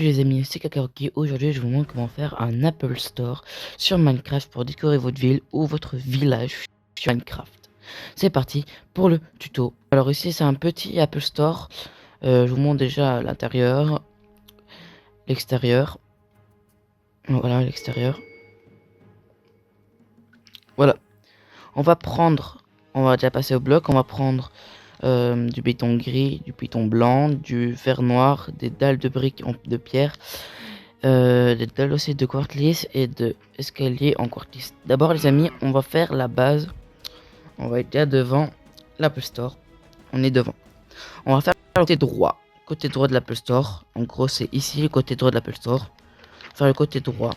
Les amis, c'est Kakaroki. Aujourd'hui, je vous montre comment faire un Apple Store sur Minecraft pour décorer votre ville ou votre village sur Minecraft. C'est parti pour le tuto. Alors ici, c'est un petit Apple Store. Je vous montre déjà l'intérieur, l'extérieur. Voilà, l'extérieur. Voilà. On va déjà passer au bloc. On va prendre du béton gris, du béton blanc, du fer noir, des dalles de briques de pierre. Des dalles aussi de quartz lisse et de escalier en quartz lisse. D'abord les amis, on va faire la base. On va être déjà devant l'Apple Store. On est devant. On va faire le côté droit. Côté droit de l'Apple Store. En gros c'est ici le côté droit de l'Apple Store. Faire le côté droit.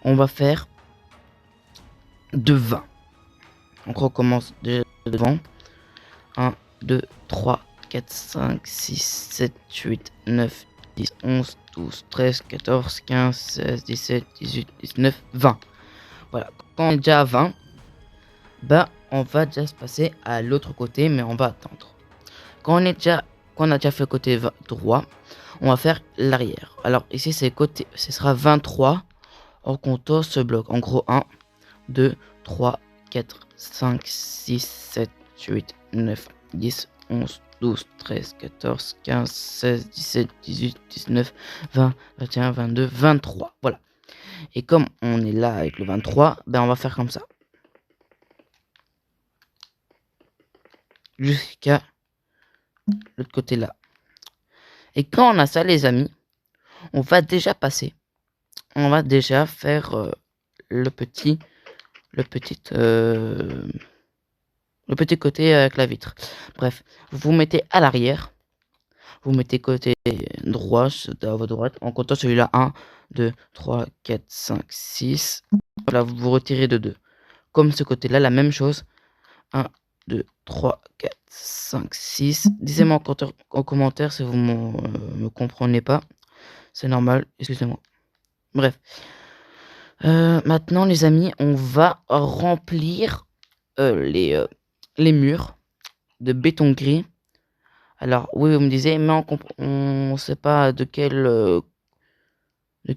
On va faire de 20. En gros on commence de devant. 1, 2, 3, 4, 5, 6, 7, 8, 9, 10, 11, 12, 13, 14, 15, 16, 17, 18, 19, 20. Voilà, quand on est déjà à 20, bah on va déjà se passer à l'autre côté, mais on va attendre. Quand on a déjà fait le côté droit, on va faire l'arrière. Alors ici c'est côté, ce sera 23 en comptant ce bloc. En gros 1, 2, 3, 4, 5, 6, 7, 8, 9, 10, 11, 12, 13, 14, 15, 16, 17, 18, 19, 20, 21, 22, 23. Voilà. Et comme on est là avec le 23, ben on va faire comme ça. Jusqu'à l'autre côté là. Et quand on a ça les amis, on va déjà passer. On va déjà faire le petit côté avec la vitre. Bref, vous mettez à l'arrière. Vous mettez côté droit, à votre droite, en comptant celui-là 1, 2, 3, 4, 5, 6. Voilà, vous retirez de 2. Comme ce côté-là, la même chose. 1, 2, 3, 4, 5, 6. Dites-moi en commentaire si vous me comprenez pas. C'est normal, excusez-moi. Bref. Maintenant, les amis, on va remplir les murs de béton gris. Alors, oui, vous me disiez, mais on sait pas de quel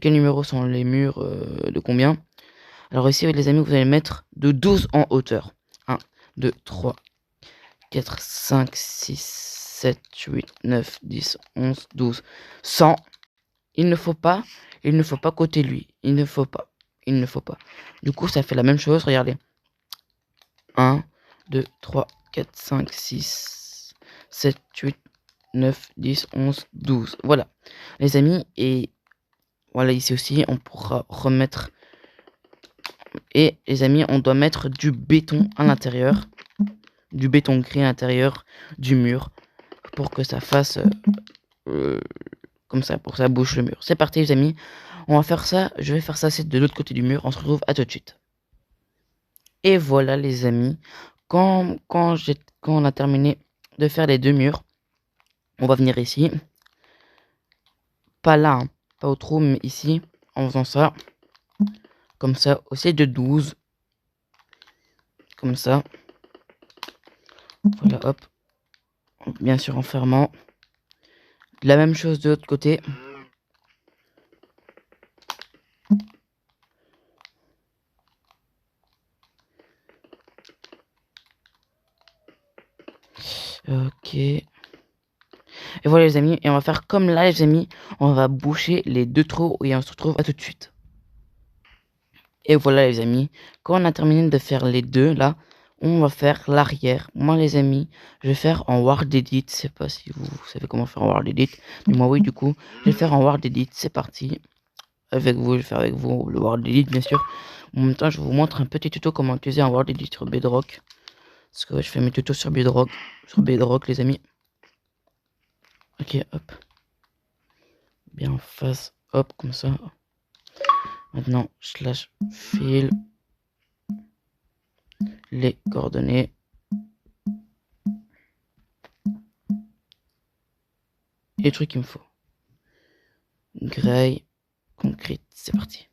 numéro sont les murs, de combien. Alors ici, les amis, vous allez mettre de 12 en hauteur. 1, 2, 3, 4, 5, 6, 7, 8, 9, 10, 11, 12, 100. Il ne faut pas côté lui. Il ne faut pas. Du coup, ça fait la même chose, regardez. 1, 2, 3, 4, 5, 6, 7, 8, 9, 10, 11, 12. Voilà, les amis. Et voilà, ici aussi, on pourra remettre. Et les amis, on doit mettre du béton à l'intérieur. Du béton gris à l'intérieur du mur. Pour que ça fasse comme ça, pour que ça bouche le mur. C'est parti, les amis. On va faire ça. Je vais faire ça, c'est de l'autre côté du mur. On se retrouve à tout de suite. Et voilà, les amis. Quand on a terminé de faire les deux murs, on va venir ici. Pas là, hein, pas au trou, mais ici, en faisant ça. Comme ça, aussi de 12. Comme ça. Voilà, hop. Bien sûr, en fermant. La même chose de l'autre côté. Ok. Et voilà les amis, et on va faire comme là les amis, on va boucher les deux trous et on se retrouve à tout de suite. Et voilà les amis, quand on a terminé de faire les deux là, on va faire l'arrière. Moi les amis, je vais faire en Word Edit, je sais pas si vous savez comment faire en Word Edit, mais moi oui du coup, je vais faire en Word Edit, c'est parti. Avec vous, je vais faire avec vous le Word Edit bien sûr. En même temps, je vous montre un petit tuto comment utiliser un Word Edit sur Bedrock. Parce que je fais mes tutos sur Bedrock les amis. Ok, hop. Bien en face, hop, comme ça. Maintenant, slash file les coordonnées. Et les trucs qu'il me faut. Gray, concrete, c'est parti.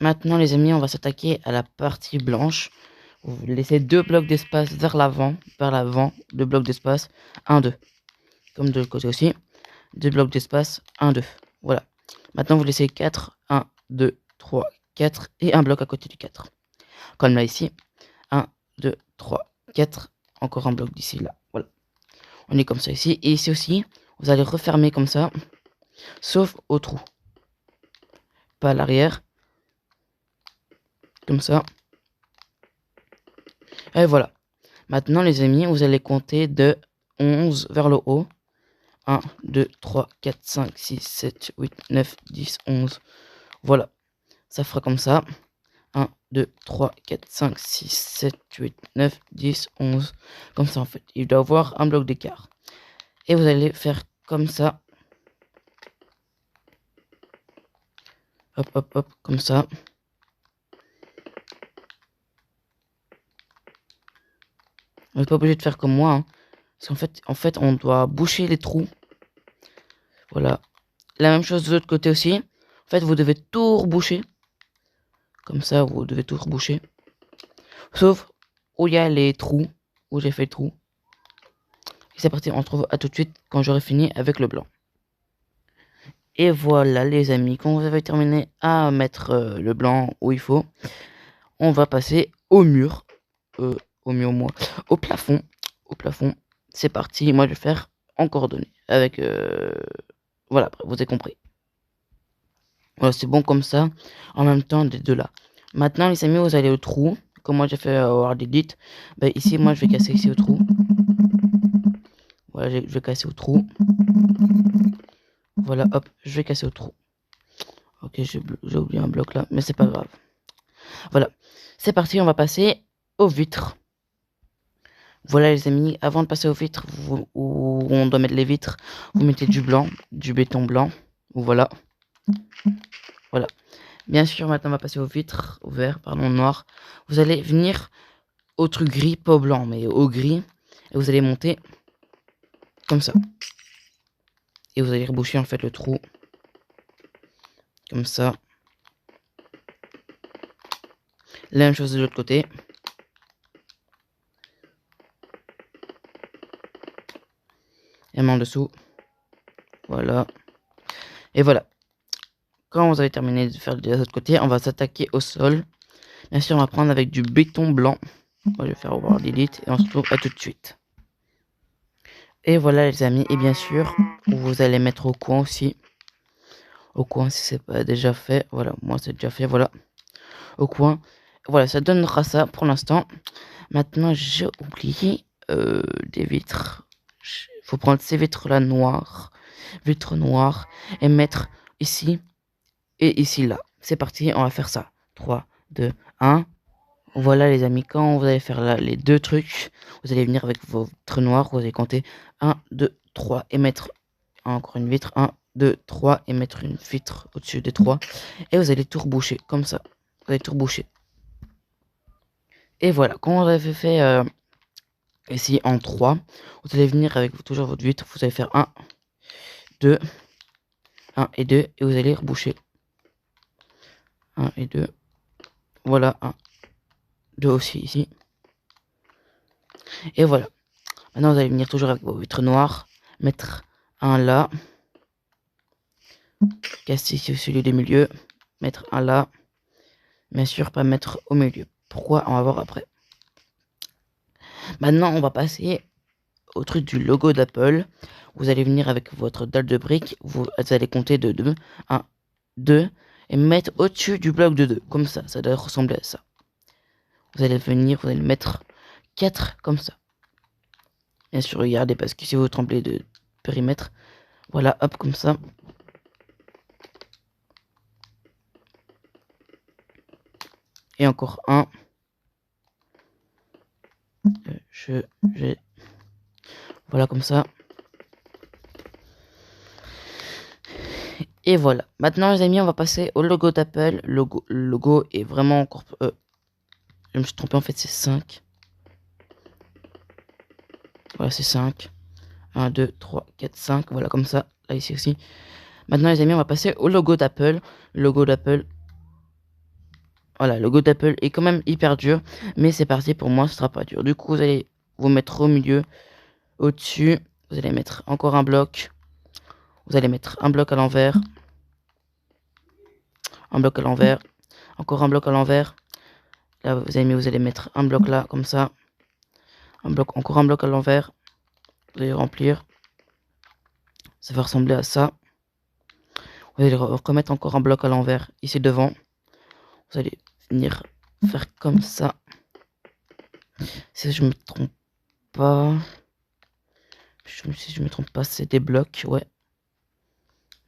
Maintenant, les amis, on va s'attaquer à la partie blanche. Vous laissez 2 blocs d'espace vers l'avant, 2 blocs d'espace, 1, 2. Comme de l'autre côté aussi. 2 blocs d'espace, 1, 2. Voilà. Maintenant, vous laissez 4, 1, 2, 3, 4 et un bloc à côté du 4. Comme là ici, 1, 2, 3, 4, encore un bloc d'ici là. Voilà. On est comme ça ici. Et ici aussi, vous allez refermer comme ça, sauf au trou. Pas à l'arrière. Comme ça. Et voilà. Maintenant, les amis, vous allez compter de 11 vers le haut. 1, 2, 3, 4, 5, 6, 7, 8, 9, 10, 11. Voilà. Ça fera comme ça. 1, 2, 3, 4, 5, 6, 7, 8, 9, 10, 11. Comme ça, en fait. Il doit avoir un bloc d'écart. Et vous allez faire comme ça. Hop, hop, hop. Comme ça. Vous n'êtes pas obligé de faire comme moi. Hein. Parce qu'en fait, on doit boucher les trous. Voilà. La même chose de l'autre côté aussi. En fait, vous devez tout reboucher. Comme ça, vous devez tout reboucher. Sauf où il y a les trous. Où j'ai fait le trou. Et c'est parti, on se retrouve à tout de suite quand j'aurai fini avec le blanc. Et voilà les amis, quand vous avez terminé à mettre le blanc où il faut, on va passer au mur. Au plafond. Au plafond. C'est parti, moi je vais faire en coordonnées. Avec... voilà, vous avez compris. Voilà, c'est bon comme ça. En même temps, des deux là. Maintenant les amis, vous allez au trou. Comme moi j'ai fait Word Edit. Ben, ici, moi je vais casser ici au trou. Voilà, je vais casser au trou. Voilà, hop, je vais casser au trou. Ok, j'ai oublié un bloc là, mais c'est pas grave. Voilà, c'est parti, on va passer aux vitres. Voilà les amis, avant de passer aux vitres, où on doit mettre les vitres, vous mettez du blanc, du béton blanc. Voilà. Voilà. Bien sûr, maintenant on va passer aux vitres, au vert, pardon, noir. Vous allez venir au truc gris, pas au blanc, mais au gris. Et vous allez monter comme ça. Et vous allez reboucher en fait le trou. Comme ça. La même chose de l'autre côté. Et en dessous. Voilà. Et voilà. Quand vous avez terminé de faire de l'autre côté, on va s'attaquer au sol. Bien sûr, on va prendre avec du béton blanc. Moi, je vais faire Word Edit et on se retrouve à tout de suite. Et voilà les amis. Et bien sûr, vous allez mettre au coin aussi. Au coin si c'est pas déjà fait. Voilà, moi c'est déjà fait. Voilà. Au coin. Voilà, ça donnera ça pour l'instant. Maintenant, j'ai oublié des vitres. Il faut prendre ces vitres là noires. Vitres noires. Et mettre ici. Et ici là. C'est parti, on va faire ça. 3, 2, 1. Voilà les amis, quand vous allez faire là les deux trucs, vous allez venir avec vos vitres noires, vous allez compter 1, 2, 3 et mettre encore une vitre, 1, 2, 3 et mettre une vitre au-dessus des 3. Et vous allez tout reboucher comme ça. Vous allez tout reboucher. Et voilà, quand vous avez fait ici en 3, vous allez venir avec toujours votre vitre, vous allez faire 1, 2, 1 et 2 et vous allez reboucher. 1 et 2. Voilà, 1, 2 aussi ici. Et voilà. Maintenant, vous allez venir toujours avec vos vitres noires. Mettre un là. Casser celui du milieu. Mettre un là. Bien sûr, pas mettre au milieu. Pourquoi? On va voir après. Maintenant, on va passer au truc du logo d'Apple. Vous allez venir avec votre dalle de briques. Vous allez compter de 2. 1, 2. Et mettre au-dessus du bloc de 2. Comme ça. Ça doit ressembler à ça. Vous allez venir, vous allez mettre 4 comme ça. Bien sûr, regardez, parce que si vous tremblez de périmètre, voilà, hop, comme ça. Et encore un. Voilà, comme ça. Et voilà. Maintenant, les amis, on va passer au logo d'Apple. Le logo est vraiment encore... je me suis trompé, en fait, c'est 5. Voilà, c'est 5. 1, 2, 3, 4, 5. Voilà, comme ça. Là, ici aussi. Maintenant, les amis, on va passer au logo d'Apple. Le logo d'Apple. Voilà, le logo d'Apple est quand même hyper dur. Mais c'est parti, pour moi, ce sera pas dur. Du coup, vous allez vous mettre au milieu. Au-dessus, vous allez mettre encore un bloc. Vous allez mettre un bloc à l'envers, un bloc à l'envers, encore un bloc à l'envers. Là, vous allez mettre un bloc là, comme ça. Un bloc, encore un bloc à l'envers. Vous allez remplir. Ça va ressembler à ça. Vous allez remettre encore un bloc à l'envers ici devant. Vous allez venir faire comme ça. Si je me trompe pas. Si je me trompe pas, c'est des blocs, ouais.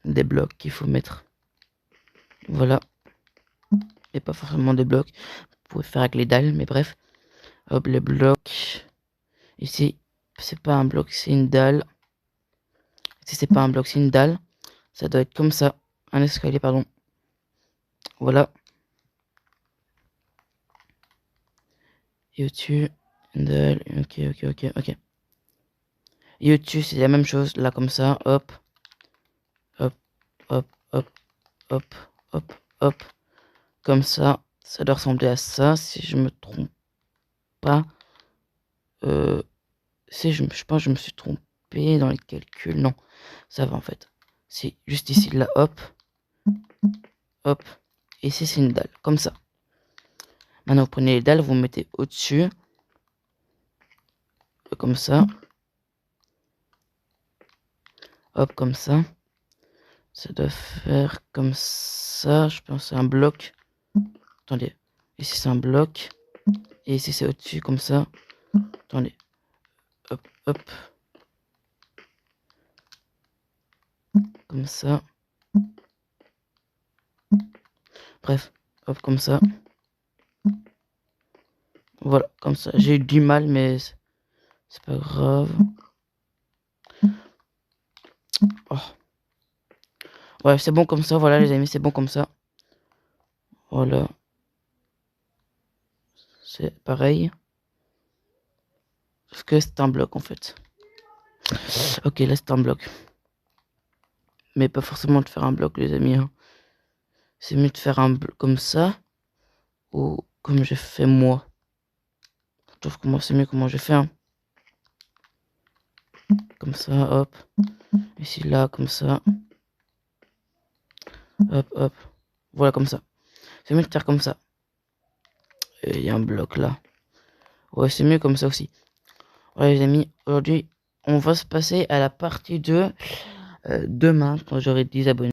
Des blocs qu'il faut mettre. Voilà. Et pas forcément des blocs. Vous pouvez faire avec les dalles, mais bref. Hop, les blocs. Ici, c'est pas un bloc, c'est une dalle. Si c'est pas un bloc, c'est une dalle. Ça doit être comme ça. Un escalier, pardon. Voilà. Et au-dessus, une dalle. Ok. Et au-dessus, c'est la même chose. Là, comme ça. Hop. Hop. Hop. Hop. Hop. Hop. Hop. Comme ça. Ça doit ressembler à ça, si je me trompe pas. Si je pense que je me suis trompé dans les calculs. Non, ça va en fait. C'est juste ici, là, hop. Hop. Et ici, c'est une dalle, comme ça. Maintenant, vous prenez les dalles, vous mettez au-dessus. Comme ça. Hop, comme ça. Ça doit faire comme ça. Je pense que c'est un bloc. Attendez. Ici, c'est un bloc. Et ici, c'est au-dessus, comme ça. Attendez. Hop, hop. Comme ça. Bref. Hop, comme ça. Voilà, comme ça. J'ai eu du mal, mais c'est pas grave. Oh. Ouais, c'est bon comme ça. Voilà, les amis, c'est bon comme ça. Voilà. C'est pareil. Sauf que c'est un bloc, en fait. Ok, là, c'est un bloc. Mais pas forcément de faire un bloc, les amis. Hein. C'est mieux de faire un bloc comme ça. Ou comme j'ai fait moi. Je trouve que moi, c'est mieux comment j'ai fait. Hein. Comme ça, hop. Ici, là, comme ça. Hop, hop. Voilà, comme ça. C'est mieux de faire comme ça. Et il y a un bloc là. Ouais, c'est mieux comme ça aussi. Voilà, les amis. Aujourd'hui, on va se passer à la partie 2. Demain, quand j'aurai 10 abonnés.